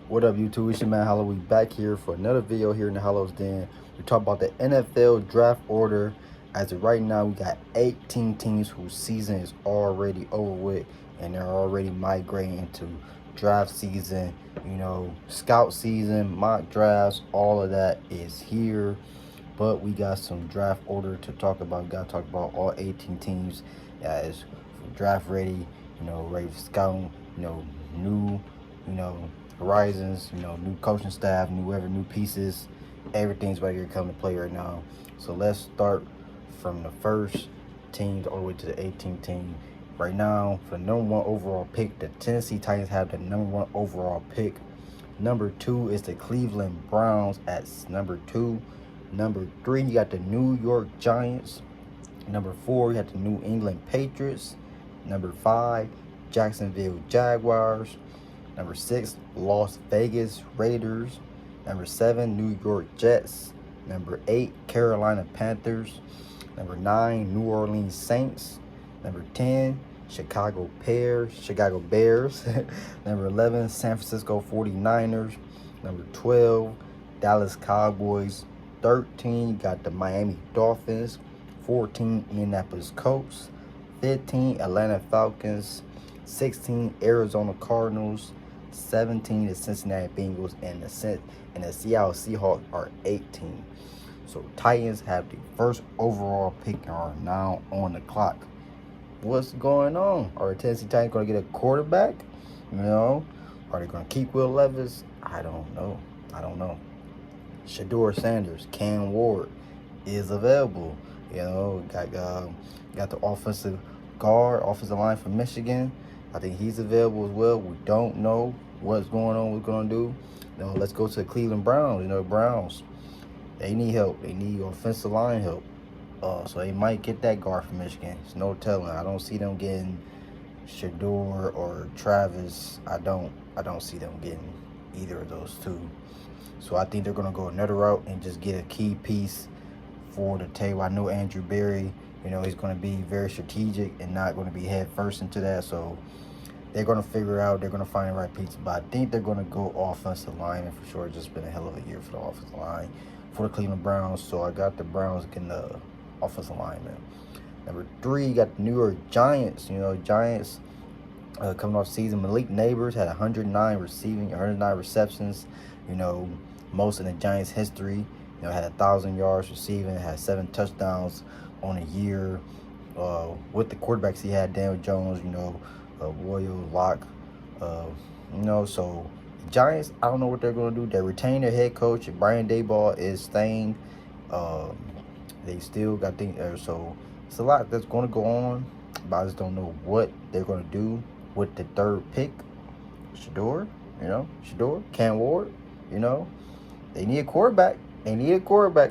What up, YouTube? It's your man Hollow. We back here for another video here in the Hollow's Den. We talk about the NFL draft order. As of right now, we got 18 teams whose season is already over with, and they're already migrating into draft season. Scout season, mock drafts, all of that is here. But we got some draft order to talk about. We got to talk about all 18 teams that is draft ready. Ready for scouting. New. Horizons, new coaching staff, new pieces, everything's ready to come to play right now. So let's start from the first team all the way to the 18th team. Right now, for the number 1 overall pick, the Tennessee Titans have the number 1 overall pick. Number 2 is the Cleveland Browns at number 2. Number 3, you got the New York Giants. Number 4, you got the New England Patriots. Number 5, Jacksonville Jaguars. Number 6, Las Vegas Raiders. Number 7, New York Jets. Number 8, Carolina Panthers. Number 9, New Orleans Saints. Number 10, Chicago Bears. Number 11, San Francisco 49ers. Number 12, Dallas Cowboys. 13, got the Miami Dolphins. 14, Indianapolis Colts. 15, Atlanta Falcons. 16, Arizona Cardinals. 17, the Cincinnati Bengals, and the Seattle Seahawks are 18. So Titans have the first overall pick and are now on the clock. What's going on? Are the Tennessee Titans going to get a quarterback? Are they going to keep Will Levis? I don't know. Shedeur Sanders, Cam Ward is available. Got the offensive line from Michigan. I think he's available as well. We don't know what's going on, what's going to do. Let's go to the Cleveland Browns. Browns, they need help. They need offensive line help. So they might get that guard from Michigan. It's no telling. I don't see them getting Shedeur or Travis. I don't see them getting either of those two. So I think they're going to go another route and just get a key piece for the table. I know Andrew Berry, he's going to be very strategic and not going to be head first into that. So they're going to figure out, they're going to find the right pieces. But I think they're going to go offensive line, and for sure it's just been a hell of a year for the offensive line for the Cleveland Browns. So I got the Browns getting the offensive lineman. Number 3, you got the New York Giants. Giants coming off season. Malik Neighbors had 109 receptions. Most in the Giants' history. Had 1,000 yards receiving, had 7 touchdowns on a year. With the quarterbacks he had, Daniel Jones, Royal Locke. So the Giants, I don't know what they're going to do. They retain their head coach. Brian Daboll is staying. They still got things. So it's a lot that's going to go on, but I just don't know what they're going to do with the 3rd pick. Shedeur, Cam Ward, they need a quarterback.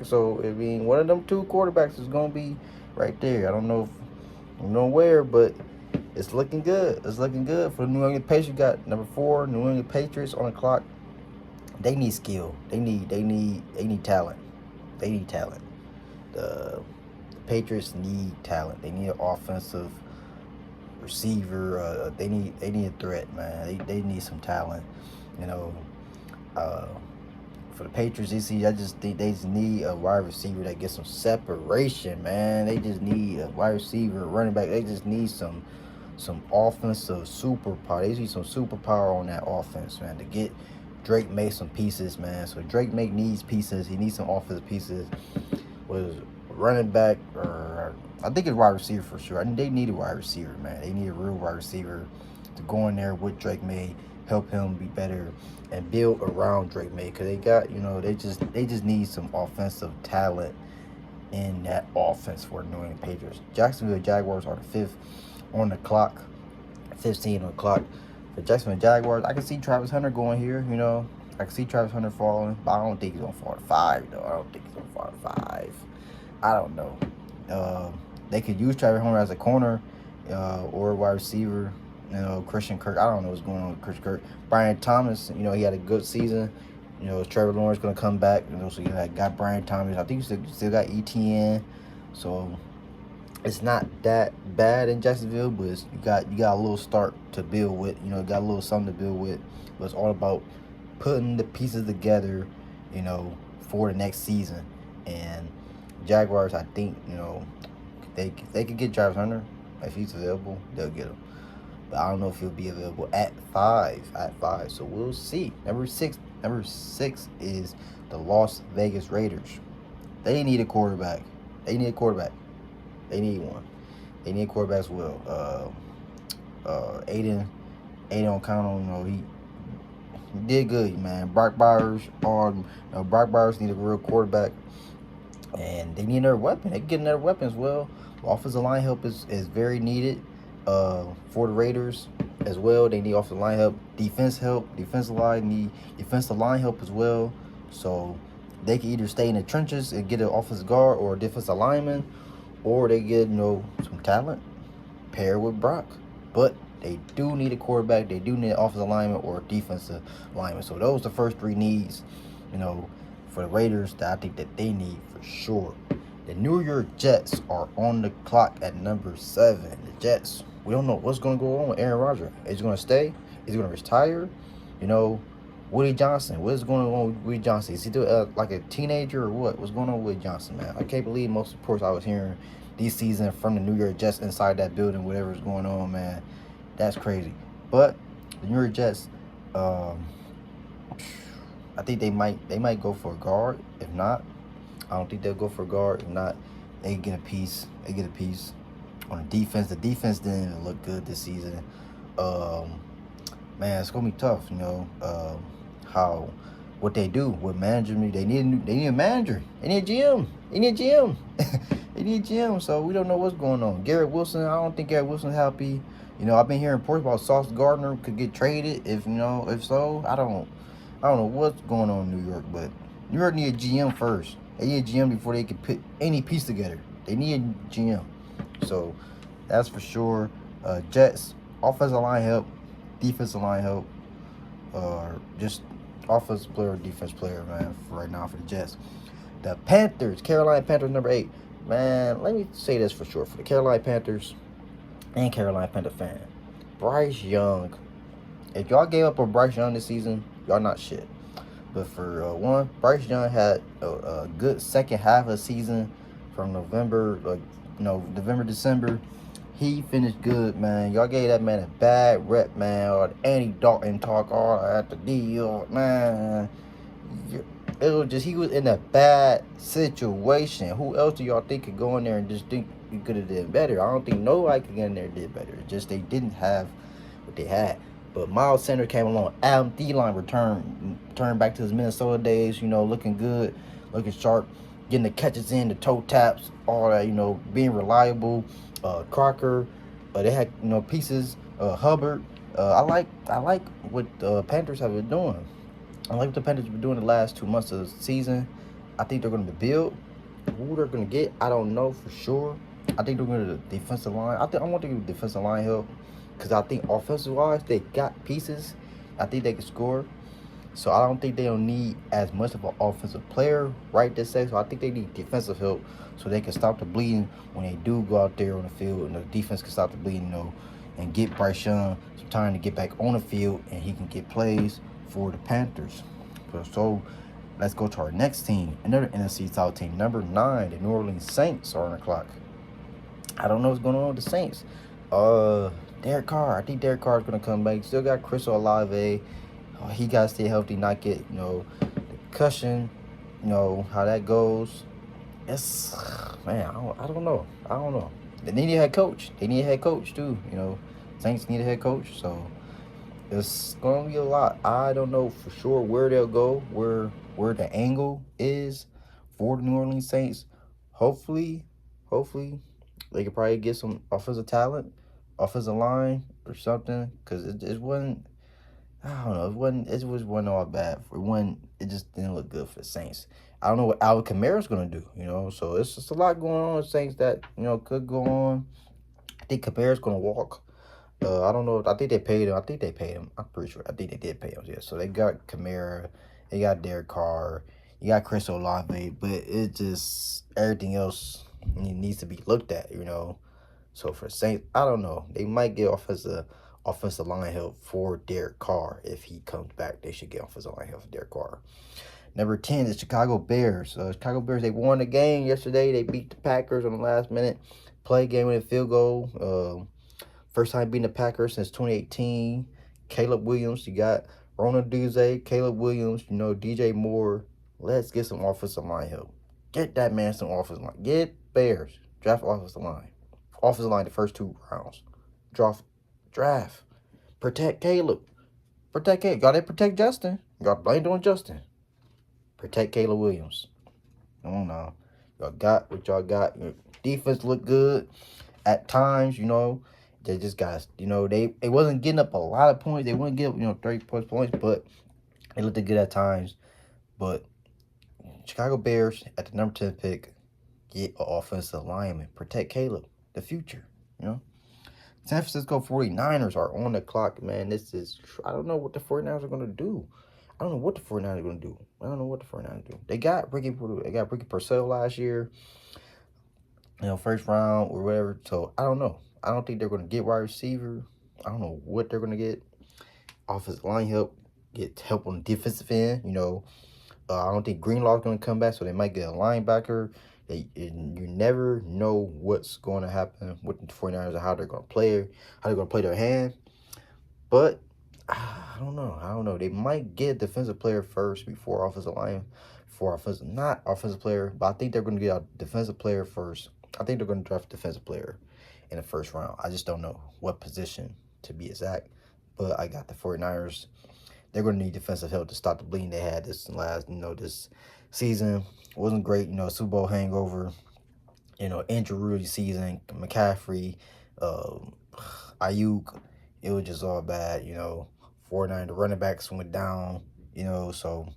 So one of them 2 quarterbacks is gonna be right there. I don't know where, but it's looking good. It's looking good for the New England Patriots. Got number 4, New England Patriots on the clock. They need skill. They need talent. They need talent. The Patriots need talent. They need an offensive receiver. They need a threat, man. They need some talent. For the Patriots, I just think they just need a wide receiver that gets some separation, man. They just need a wide receiver, running back. They just need some offensive superpower. They need some superpower on that offense, man, to get Drake May some pieces, man. So Drake May needs pieces. He needs some offensive pieces. Was running back, or I think it's wide receiver for sure. I mean, they need a wide receiver, man. They need a real wide receiver to go in there with Drake May, help him be better, and build around Drake May, because they got, they just need some offensive talent in that offense for the New England Patriots. Jacksonville Jaguars are the 5th on the clock, 15 on the clock. For Jacksonville Jaguars, I can see Travis Hunter going here. I can see Travis Hunter falling, but I don't think he's gonna fall to 5 though. I don't think he's gonna fall to 5. I don't know. They could use Travis Hunter as a corner or a wide receiver. Christian Kirk. I don't know what's going on with Christian Kirk. Brian Thomas, he had a good season. Is Trevor Lawrence going to come back? So you got Brian Thomas. I think you still got ETN. So it's not that bad in Jacksonville, but you got a little start to build with. Got a little something to build with. But it's all about putting the pieces together, for the next season. And Jaguars, I think, they could get Jarvis Hunter. If he's available, they'll get him. But I don't know if he'll be available at 5. So we'll see. Number six is the Las Vegas Raiders. They need a quarterback. They need one. They need a quarterback as well. Aiden O'Connell, he did good, man. Brock Bowers need a real quarterback, and they need another weapon. They can get another weapon as well. Offensive line help is very needed for the Raiders as well. They need offensive line help, defensive line help as well. So they can either stay in the trenches and get an offensive guard or a defensive lineman, or they get some talent paired with Brock. But they do need a quarterback. They do need an offensive lineman or a defensive lineman. So those are the first 3 needs, for the Raiders that I think that they need for sure. The New York Jets are on the clock at number 7. The Jets, we don't know what's going to go on with Aaron Rodgers. Is he going to stay? Is he going to retire? Woody Johnson. What is going on with Woody Johnson? Is he still like a teenager or what? What's going on with Woody Johnson, man? I can't believe most reports I was hearing this season from the New York Jets inside that building, whatever's going on, man. That's crazy. But the New York Jets, I think they might go for a guard. If not, I don't think they'll go for a guard. If not, they get a piece. On the defense. The defense didn't even look good this season. Man, it's gonna be tough. What they do with management. They need a manager. They need a GM. They need a GM. So we don't know what's going on. Garrett Wilson. I don't think Garrett Wilson's happy. I've been hearing reports about Sauce Gardner could get traded. If so, I don't know what's going on in New York, but New York need a GM first. They need a GM before they can put any piece together. They need a GM. So that's for sure. Jets, offensive line help, defensive line help, or just offensive player, defense player, man, for right now for the Jets. The Panthers, Carolina Panthers, number 8. Man, let me say this for sure. For the Carolina Panthers and Carolina Panther fan, Bryce Young. If y'all gave up on Bryce Young this season, y'all not shit. But for one, Bryce Young had a good second half of the season from November, December. He finished good, man. Y'all gave that man a bad rep, man. Or the Andy Dalton talk, all at the deal, man. It was just, he was in a bad situation. Who else do y'all think could go in there and just think he could have did better? I don't think nobody could get in there and did better. It's just they didn't have what they had. But Miles Sanders came along. Adam Thielen returned back to his Minnesota days, looking good, looking sharp, getting the catches in, the toe taps, all that, being reliable. Crocker, they had, pieces. Hubbard. I like what the Panthers have been doing. I like what the Panthers have been doing the last 2 months of the season. I think they're going to build. Who they're going to get, I don't know for sure. I think they're going to the defensive line. I want to give defensive line help because I think offensive-wise, they got pieces. I think they can score. So I don't think they don't need as much of an offensive player right this second. So I think they need defensive help so they can stop the bleeding when they do go out there on the field, and the defense can stop the bleeding, and get Bryce Young some time to get back on the field, and he can get plays for the Panthers. So let's go to our next team, another NFC South team, number 9, the New Orleans Saints are on the clock. I don't know what's going on with the Saints. Derek Carr. I think Derek Carr is going to come back. Still got Chris Olave. He got to stay healthy, not get, the concussion, how that goes. It's, man, I don't know. They need a head coach. They need a head coach, too, Saints need a head coach, so it's going to be a lot. I don't know for sure where they'll go, where the angle is for the New Orleans Saints. Hopefully, they could probably get some offensive talent, offensive line or something, because it wasn't, I don't know. It wasn't all bad. It just didn't look good for the Saints. I don't know what Alvin Kamara's gonna do. So it's just a lot going on with Saints that could go on. I think Kamara's gonna walk. I don't know. I think they paid him. I'm pretty sure. I think they did pay him. Yeah. So they got Kamara. They got Derek Carr. You got Chris Olave. But it just everything else needs to be looked at. So for Saints, I don't know. They might get offensive offensive line help for Derek Carr. If he comes back, they should get offensive line help for Derek Carr. Number 10 is Chicago Bears. Chicago Bears, they won the game yesterday. They beat the Packers on the last minute play game with a field goal. First time beating the Packers since 2018. Caleb Williams, you got Ronald Duze, Caleb Williams, DJ Moore. Let's get some offensive line help. Get that man some offensive line. Get Bears. Draft offensive line. Offensive line the first 2 rounds. Draft. Protect Caleb. Protect Caleb. Gotta protect Justin. Got blamed on Justin. Protect Caleb Williams. I don't know. Y'all got what y'all got. Your defense looked good at times, They just got, they wasn't getting up a lot of points. They wouldn't get up, 30 points, but they looked good at times. But Chicago Bears at the number 10 pick get an offensive lineman. Protect Caleb, the future, San Francisco 49ers are on the clock, man. I don't know what the 49ers are going to do. I don't know what the 49ers are going to do. They got Ricky Purcell last year, first round or whatever. So, I don't know. I don't think they're going to get wide receiver. I don't know what they're going to get. Offensive line help. Get help on the defensive end, I don't think Greenlaw's going to come back, so they might get a linebacker. You never know what's going to happen with the 49ers and how they're going to play their hand. But I don't know. They might get a defensive player first before offensive line. Not offensive player, but I think they're going to get a defensive player first. I think they're going to draft a defensive player in the first round. I just don't know what position to be exact. But I got the 49ers. They're going to need defensive help to stop the bleeding they had this season. It wasn't great, Super Bowl hangover, injury season, McCaffrey, Ayuk. It was just all bad, 49, the running backs went down, so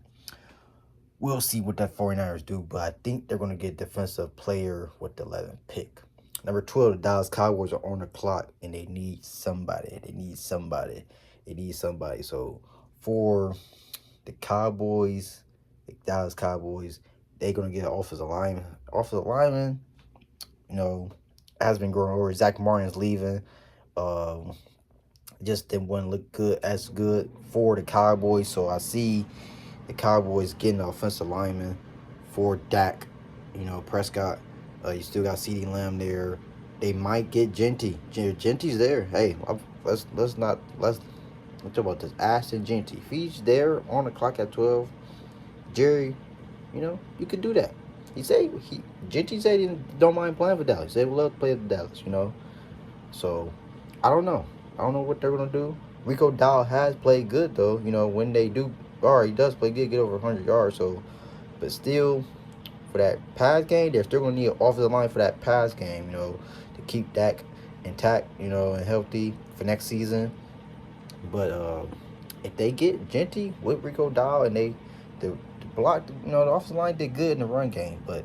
we'll see what that 49ers do, but I think they're going to get defensive player with the 11th pick. Number 12, the Dallas Cowboys are on the clock, and they need somebody. So for the Dallas Cowboys, they're going to get an offensive lineman. Has been growing over. Zach Martin's leaving. Just didn't want to look good for the Cowboys. So I see the Cowboys getting an offensive lineman for Dak. Prescott. You still got CeeDee Lamb there. They might get Genty. Genty's there. Hey, let's talk about this. Ashton Genty. If he's there on the clock at 12, Jerry, you could do that. Genty said he don't mind playing for Dallas. He said he would love to play for Dallas, So, I don't know. I don't know what they're going to do. Rico Dowdle has played good, though. When they do, he does play good, get over 100 yards. So, but still, for that pass game, they're still going to need an offensive line for that pass game, to keep Dak intact, and healthy for next season. But if they get Genty with Rico Dowdle and the block, the offensive line did good in the run game. But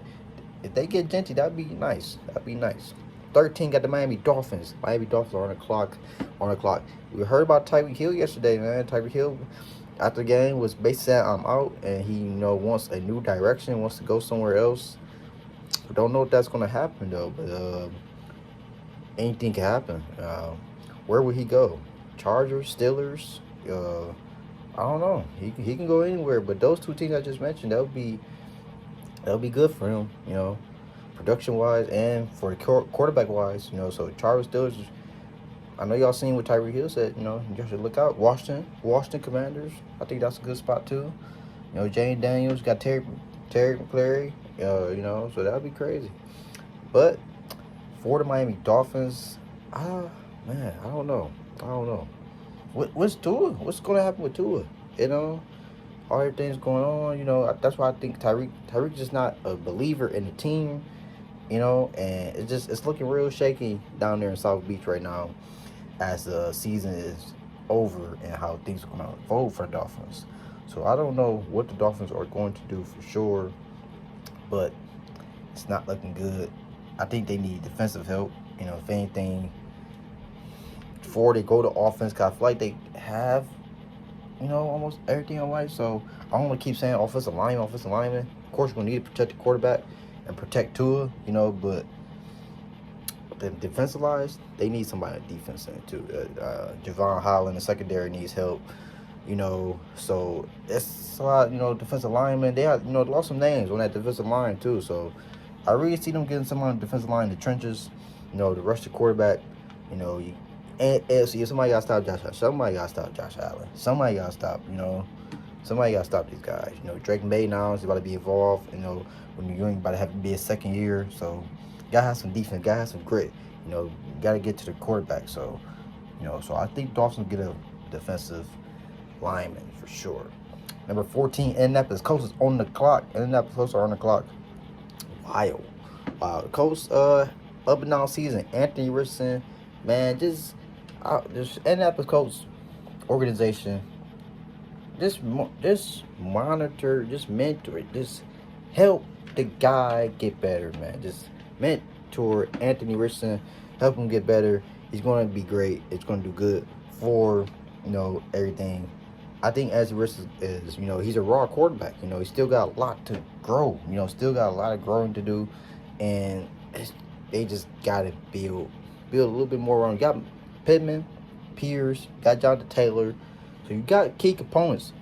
if they get Genty, that'd be nice. 13 got the Miami Dolphins. Miami Dolphins are on the clock. We heard about Tyreek Hill yesterday, man. Tyreek Hill, after the game, was basically saying, I'm out, and he, wants a new direction, wants to go somewhere else. We don't know if that's going to happen, though, but anything can happen. Where would he go? Chargers, Steelers? I don't know. He can go anywhere, but those two teams I just mentioned, that'll be good for him, production-wise and for the quarterback-wise, So Chargers, Steelers, I know y'all seen what Tyreek Hill said, you should look out. Washington Commanders, I think that's a good spot too. Jane Daniels, got Terry McClary, so that'd be crazy. But for the Miami Dolphins, man, I don't know. What's Tua? What's going to happen with Tua? All everything's going on. That's why I think Tyreek's just not a believer in the team, and it's looking real shaky down there in South Beach right now, as the season is over and how things are going to unfold for the Dolphins. So I don't know what the Dolphins are going to do for sure, but it's not looking good. I think they need defensive help. If anything, before they go to offense, because I feel like they have, almost everything in life. So I don't want to keep saying offensive lineman. Of course, we're going to need to protect the quarterback and protect Tua, but the defensive lines, they need somebody on defense in it too. Javon Holland, the secondary, needs help. So it's a lot. Defensive linemen, they have lost some names on that defensive line too. So I really see them getting someone on the defensive line in the trenches. To rush the quarterback. And see, somebody got to stop Josh Allen. Somebody got to stop Josh Allen. Somebody got to stop. Somebody got to stop these guys. Drake May now is about to be involved. When you're about to have to be a second year, so gotta have some defense, gotta have some grit. Gotta get to the quarterback. So I think Dolphins will get a defensive lineman for sure. Number 14, Indianapolis Colts is on the clock. Indianapolis Colts are on the clock. Wow. The Colts up and down season. Anthony Richardson, man, just Indianapolis Colts organization. Just monitor, just mentor, just help the guy get better, man. Just mentor Anthony Richardson, help him get better. He's going to be great. It's going to do good for everything. I think as Richardson is, he's a raw quarterback. He's still got a lot to grow. Still got a lot of growing to do, and they just got to build a little bit more on. You got Pittman, Pierce, got Jonathan Taylor. So you got key components.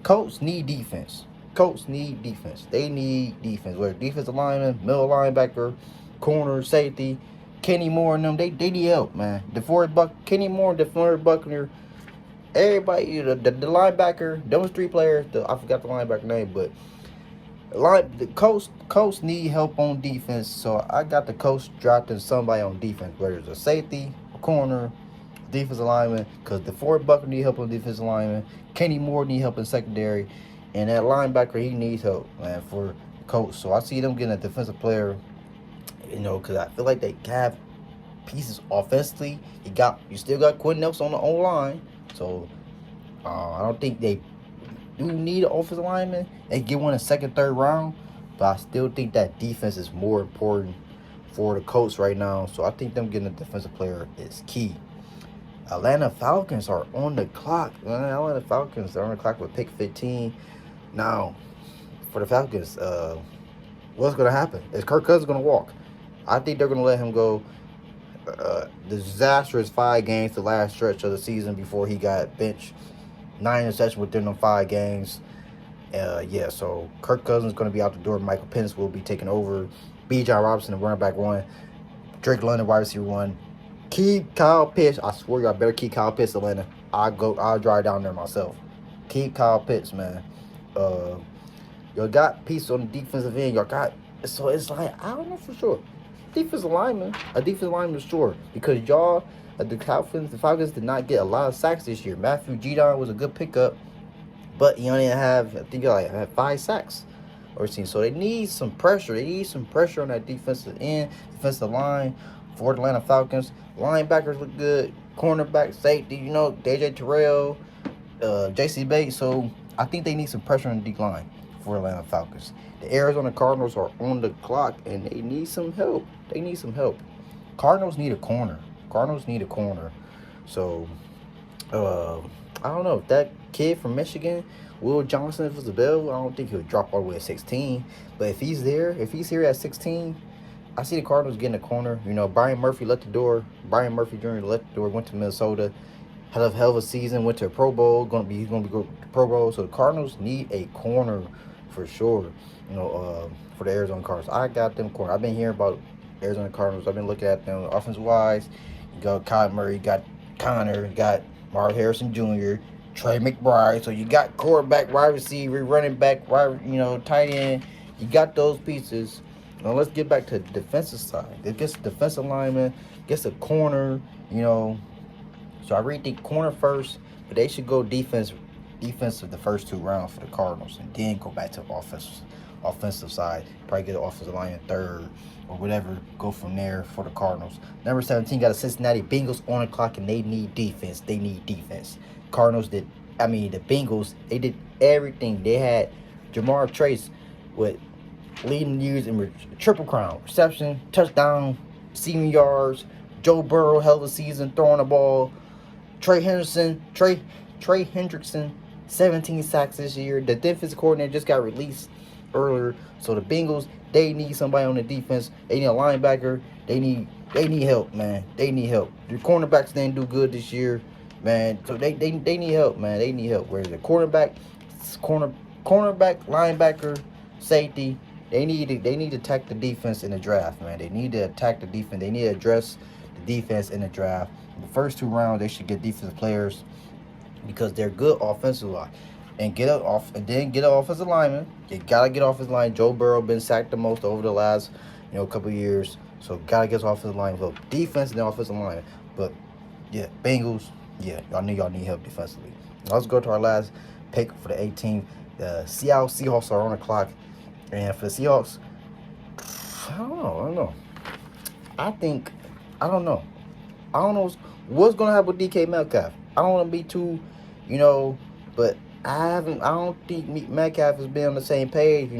Colts need defense. They need defense. Whether defensive lineman, middle linebacker, corner, safety, Kenny Moore and them, they need help, man. Kenny Moore, DeForest Buckner, everybody, the linebacker, those three players, I forgot the linebacker name, but the Colts need help on defense. So I got the Colts drafting somebody on defense, whether it's a safety, a corner, defensive lineman, because DeForest Buckner need help on defensive lineman. Kenny Moore need help in secondary, and that linebacker, he needs help, man, for the Colts. So I see them getting a defensive player, because I feel like they have pieces offensively. You still got Quentin Nelson on the O-line, so I don't think they do need an offensive lineman. They get one in second, third round, but I still think that defense is more important for the Colts right now. So I think them getting a defensive player is key. Atlanta Falcons are on the clock. Atlanta Falcons are on the clock with pick 15. Now, for the Falcons, what's going to happen? Is Kirk Cousins going to walk? I think they're going to let him go. Disastrous 5 games, the last stretch of the season before he got benched. 9 interceptions within them 5 games. So Kirk Cousins is going to be out the door. Michael Penix will be taking over. Bijan Robinson, the running back 1. Drake London, wide receiver 1. Keep Kyle Pitts. I swear y'all better keep Kyle Pitts, Atlanta. I'll drive down there myself. Keep Kyle Pitts, man. Y'all got pieces on the defensive end. So it's like, I don't know for sure. A defensive lineman is sure. Because the Falcons did not get a lot of sacks this year. Matthew Judon was a good pickup, but he only had 5 sacks. So they need some pressure. They need some pressure on that defensive end, defensive line for the Atlanta Falcons. Linebackers look good. Cornerback, safety, DJ Terrell, J.C. Bates. So I think they need some pressure on the D line for Atlanta Falcons. The Arizona Cardinals are on the clock, and they need some help. Cardinals need a corner. So I don't know if that kid from Michigan, Will Johnson, if it's available, I don't think he'll drop all the way at 16. But if he's here at 16, I see the Cardinals getting a corner. Brian Murphy left the door. Brian Murphy Jr. left the door, went to Minnesota, had a hell of a season, went to a Pro Bowl. He's gonna be going to the Pro Bowl. So the Cardinals need a corner for sure. For the Arizona Cardinals, I got them corner. I've been hearing about Arizona Cardinals. I've been looking at them offensive wise. You got Kyle Murray, you got Connor, you got Mark Harrison Jr., Trey McBride. So you got quarterback, wide receiver, running back, tight end. You got those pieces. Now let's get back to the defensive side. It gets defensive lineman, gets a corner, So I really think corner first, but they should go defensive the first 2 rounds for the Cardinals, and then go back to offensive side. Probably get an offensive line in third or whatever. Go from there for the Cardinals. Number 17 got the Cincinnati Bengals on the clock, and they need defense. The Bengals, they did everything. They had Jamar Chase with leading years in Triple Crown, reception, touchdown, receiving yards. Joe Burrow, hell of a season throwing the ball. Trey Hendrickson, 17 sacks this year. The defensive coordinator just got released earlier. So the Bengals, they need somebody on the defense. They need a linebacker. They need they need help, man. They need help. The cornerbacks didn't do good this year, man. So they need help, man. They need help. Whereas the cornerback, linebacker, safety, they need to attack the defense in the draft, man. They need to attack the defense. They need to address the defense in the draft. In the first 2 rounds, they should get defensive players because they're good offensive line. And get an offensive lineman. You gotta get offensive line. Joe Burrow been sacked the most over the last, couple of years. So gotta get offensive line. So defense and offensive line. But yeah, Bengals, yeah, y'all need help defensively. Let's go to our last pick for the 18th. The Seattle Seahawks are on the clock. And for the Seahawks, I don't know. I don't know. I don't know what's gonna happen with DK Metcalf. I don't want to be too, but I don't think Metcalf has been on the same page.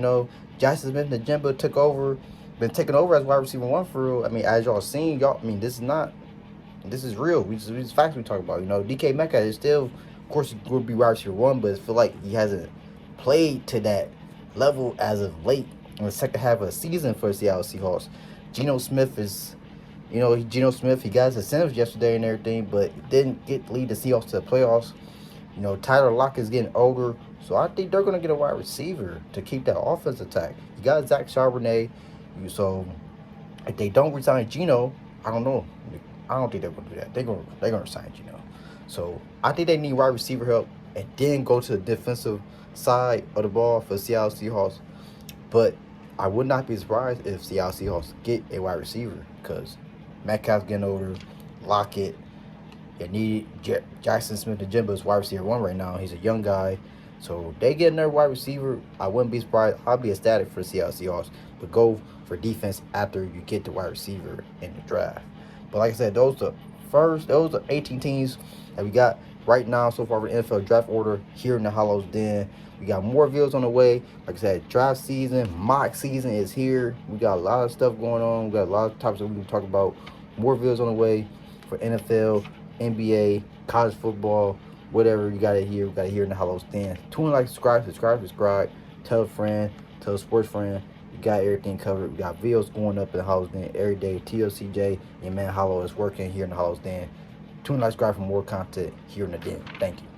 Jackson Smith-Njigba been taking over as wide receiver 1 for real. I mean, as y'all seen, this is real. These facts we talk about. DK Metcalf is still, of course, he would be wide receiver 1, but I feel like he hasn't played to that level as of late in the second half of the season for the Seattle Seahawks. Geno Smith is. He got his incentives yesterday and everything, but didn't lead the Seahawks to the playoffs. Tyler Lockett is getting older, so I think they're going to get a wide receiver to keep that offense attack. You got Zach Charbonnet, so if they don't resign Geno, I don't know. I don't think they're going to do that. They're going to resign Geno. So I think they need wide receiver help and then go to the defensive side of the ball for Seattle Seahawks. But I would not be surprised if Seattle Seahawks get a wide receiver because Metcalf's getting older. Lockett. You need Jackson Smith-Njigba is wide receiver 1 right now. He's a young guy. So they get another wide receiver. I wouldn't be surprised. I'll be ecstatic for the Seattle Seahawks. But go for defense after you get the wide receiver in the draft. But like I said, those are 18 teams that we got right now so far for the NFL draft order here in the Hollows Den. We got more videos on the way. Like I said, draft season, mock season is here. We got a lot of stuff going on. We got a lot of topics that we can talk about. More videos on the way for NFL, NBA, college football, whatever you got it here. We got it here in the Hollows Den. Tune in, like, subscribe. Tell a friend, tell a sports friend. We got everything covered. We got videos going up in the Hollows Den every day. TLCJ and Man Hollow is working here in the Hollows Den. Tune in, like, subscribe for more content here in the Den. Thank you.